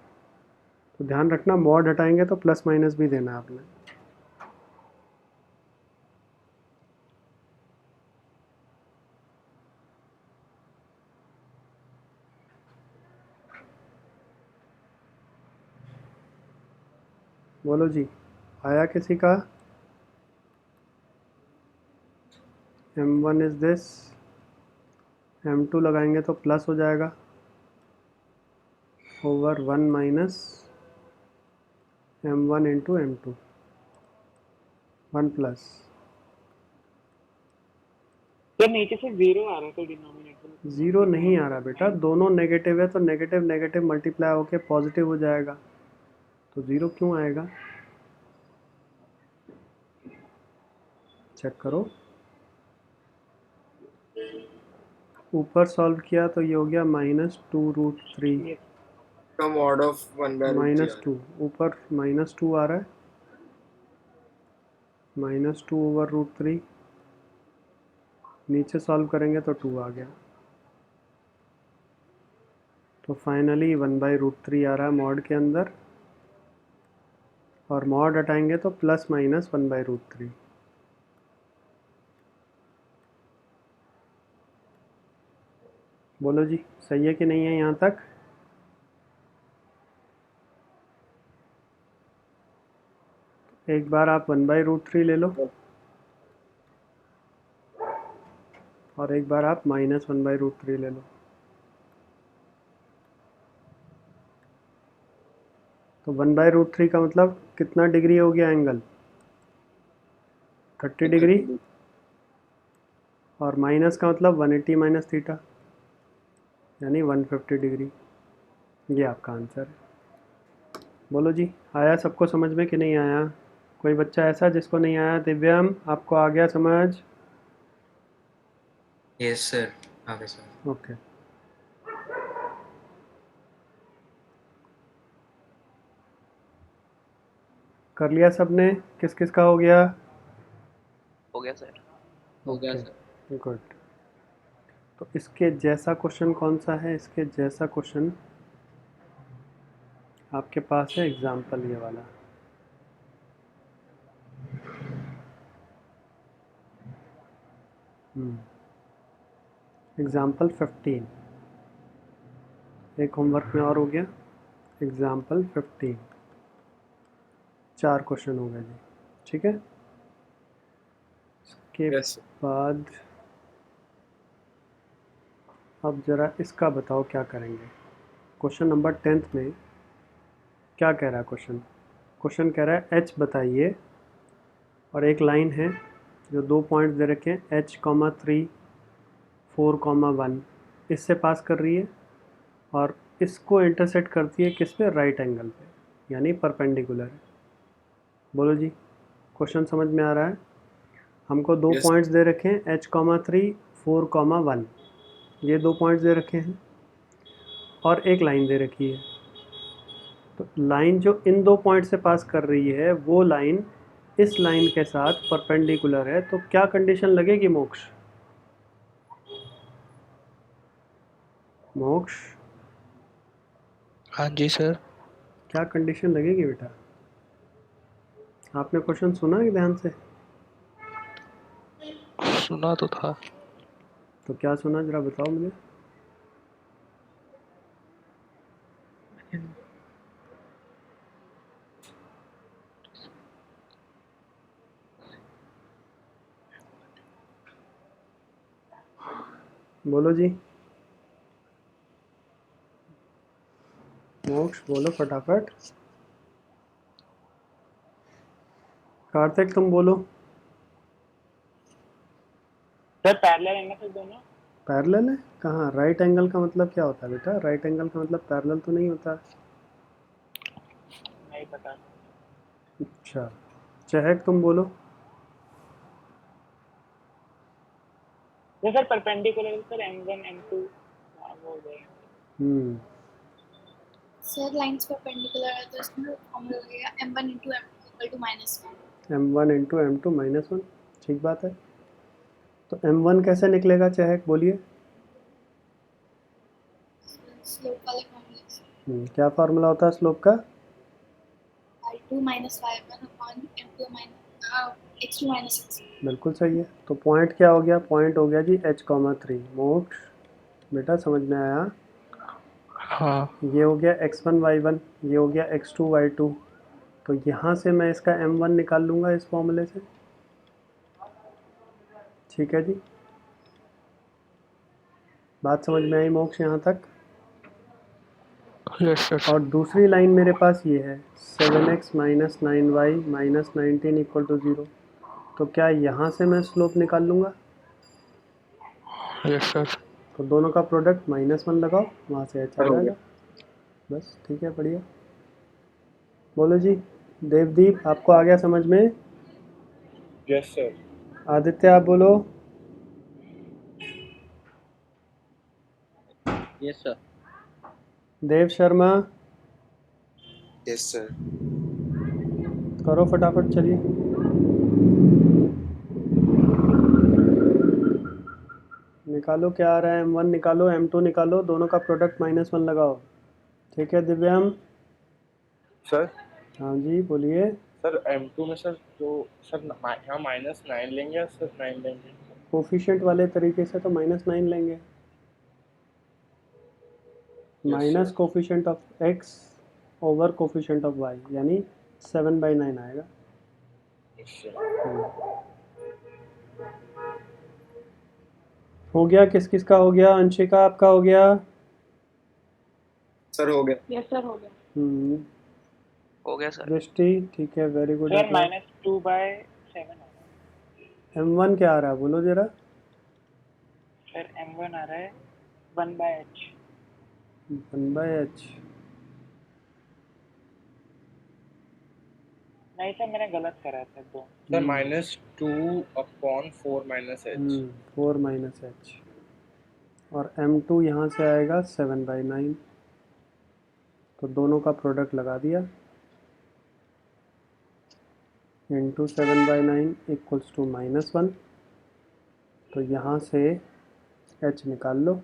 तो ध्यान रखना मॉड हटाएंगे तो प्लस माइनस भी देना है आपने। बोलो जी, आया किसी का? m1 इज दिस, m2 लगाएंगे तो प्लस हो जाएगा over 1 minus m1 into m2, 1 plus. Sir नीचे से 0 आ रहा है तो डिनोमिनेटर ज़ीरो नहीं आ रहा बेटा, दोनों नेगेटिव है तो नेगेटिव नेगेटिव मल्टीप्लाई होके पॉजिटिव हो जाएगा, तो ज़ीरो क्यों आएगा, चेक करो। ऊपर सॉल्व किया तो ये हो गया -2√3 का मॉड ऑफ 1/√3 -2, ऊपर -2 आ रहा है, -2 ओवर √3, नीचे सॉल्व करेंगे तो 2 आ गया, तो फाइनली 1/√3 आ रहा है मॉड के अंदर, और मॉड हटाएंगे तो प्लस माइनस 1/√3। बोलो जी, सही है कि नहीं है यहाँ तक? एक बार आप 1/√3 ले लो और एक बार आप -1/√3 ले लो, तो 1/√3 का मतलब कितना डिग्री हो गया एंगल, 30 डिग्री, और माइनस का मतलब 180 माइनस थीटा यानी 150 डिग्री। ये आपका आंसर है। बोलो जी, आया सबको समझ में कि नहीं आया? कोई बच्चा ऐसा जिसको नहीं आया? दिव्यम, आपको आ गया समझ? यस सर, आ गया सर। ओके, कर लिया सबने? किस किस का हो गया? हो गया सर। हो गया सर। गुड। तो इसके जैसा क्वेश्चन कौन सा है? इसके जैसा क्वेश्चन आपके पास है एग्जाम्पल ये वाला, एग्जाम्पल 15, एक होमवर्क में और हो गया, एग्जाम्पल 15, 4 क्वेश्चन हो गए जी, ठीक है। इसके Yes, sir. बाद अब ज़रा इसका बताओ क्या करेंगे। क्वेश्चन नंबर 10th में क्या कह रहा है क्वेश्चन? क्वेश्चन कह रहा है h बताइए, और एक लाइन है जो 2 पॉइंट्स दे रखे हैं h, 3, 4, 1 इससे पास कर रही है, और इसको इंटरसेक्ट करती है किस पे? राइट एंगल पे, यानी परपेंडिकुलर है। बोलो जी, क्वेश्चन समझ में आ रहा है? हमको 2 Yes. पॉइंट्स दे रखे हैं h, 3, 4, 1, ये 2 पॉइंट्स दे रखे हैं और एक लाइन दे रखी है। तो लाइन जो इन 2 पॉइंट से पास कर रही है वो लाइन इस लाइन के साथ परपेंडिकुलर है, तो क्या कंडीशन लगेगी मोक्ष? मोक्ष हाँ जी सर। क्या कंडीशन लगेगी बेटा? आपने क्वेश्चन सुना है ध्यान से? सुना तो था। तो क्या सुना, जरा बताओ मुझे। बोलो जी, मोक्ष बोलो फटाफट। कार्तिक तुम बोलो। सर पैरेलल है ना सर दोनों? पैरेलल है? कहाँ? राइट एंगल का मतलब क्या होता है बेटा? राइट एंगल का मतलब पैरेलल तो नहीं होता। नहीं पता। अच्छा, चहक तुम बोलो। तो sir perpendicular sir m1 m2 वो हो जाएगा। सर लाइंस परपेंडिकुलर है तो इसमें फॉर्मूला लगेगा m1 into m2 equal to -1। m1 into m2 -1, ठीक बात है। तो m1 कैसे निकलेगा चहक, बोलिए। स्लोप वाले फॉर्मूले क्या फार्मूला होता है स्लोप का? y2 minus y1 upon m2 minus x2 minus x। बिल्कुल सही है। तो पॉइंट क्या हो गया? पॉइंट हो गया जी h,3। मोक्ष बेटा समझ में आया? हाँ। ये हो गया x1 y1, ये हो गया x2 y2। तो यहाँ से मैं इसका m1 निकाल लूँगा इस फॉर्मूले से। ठीक है जी, बात समझ में आई मोक्ष यहाँ तक? Yes sir. और दूसरी लाइन मेरे पास ये है 7x minus 9y minus 19 equal to 0। तो क्या यहाँ से मैं स्लोप निकाल लूँगा? Yes sir. तो दोनों का प्रोडक्ट -1 लगाओ, वहाँ से h आ जाएगा। बस ठीक है, बढ़िया। बोलो जी देवदीप, आपको आ गया समझ में? Yes sir. आदित्य आप बोलो। Yes sir. Dev Sharma Yes, sir. करो फटाफट, चलिए। निकालो क्या आ रहा है, m1 निकालो m2 निकालो, दोनों का प्रोडक्ट -1 लगाओ। ठीक है दिव्यम? सर हाँ जी बोलिए। सर m2 में सर जो सर यहाँ -9 लेंगे या सर 9 लेंगे? कोफिशिएंट वाले तरीके से तो -9 लेंगे। Minus coefficient of x over coefficient of y, यानी 7/9 आएगा। हो गया? किस किस का हो गया? अंशिका आपका हो गया? सर हो गया। यस सर हो गया। हो गया सर। दृष्टि ठीक है, वेरी गुड। सर -2/7 m1 क्या आ रहा है बोलो जरा। सर m1 आ रहा है 1/h। 1/h? नहीं सर मैंने गलत करा था दो। Sir -2/4 -h। 4 -h। और m2 यहाँ से आएगा 7/9। तो दोनों का प्रोडक्ट लगा दिया, इंटू 7/9 इक्वल्स टू -1। तो यहाँ से h निकाल लो,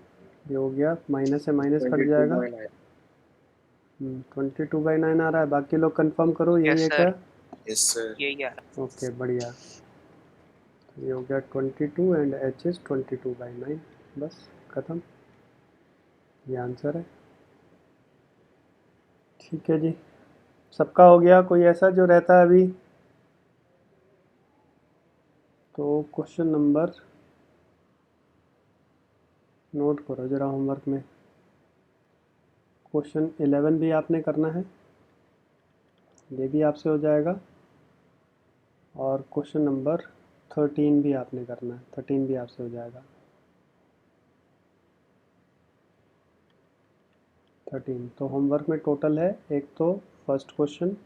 ये हो गया, माइनस से माइनस कट जाएगा। 22/9 आ रहा है। बाकी लोग कंफर्म करो, यही है क्या? Yes, sir. यही आ रहा ओके बढ़िया। तो ये हो गया 22 एंड h इज़ 22/9। बस ख़त्म, ये आंसर है। ठीक है जी, सबका हो गया? कोई ऐसा जो रहता है अभी? तो क्वेश्चन नंबर नोट करो ज़रा होमवर्क में। क्वेश्चन 11 भी आपने करना है, ये भी आपसे हो जाएगा। और क्वेश्चन नंबर 13 भी आपने करना है, 13 भी आपसे हो जाएगा। 13 तो होमवर्क में टोटल है, एक तो first question,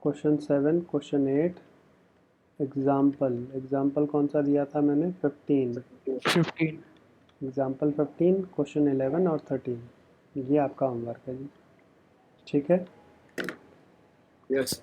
question 7, question 8, example कौन सा दिया था मैंने? 15। 15। एग्जाम्पल 15, क्वेश्चन 11 और 13, ये आपका होमवर्क है जी। ठीक है? यस।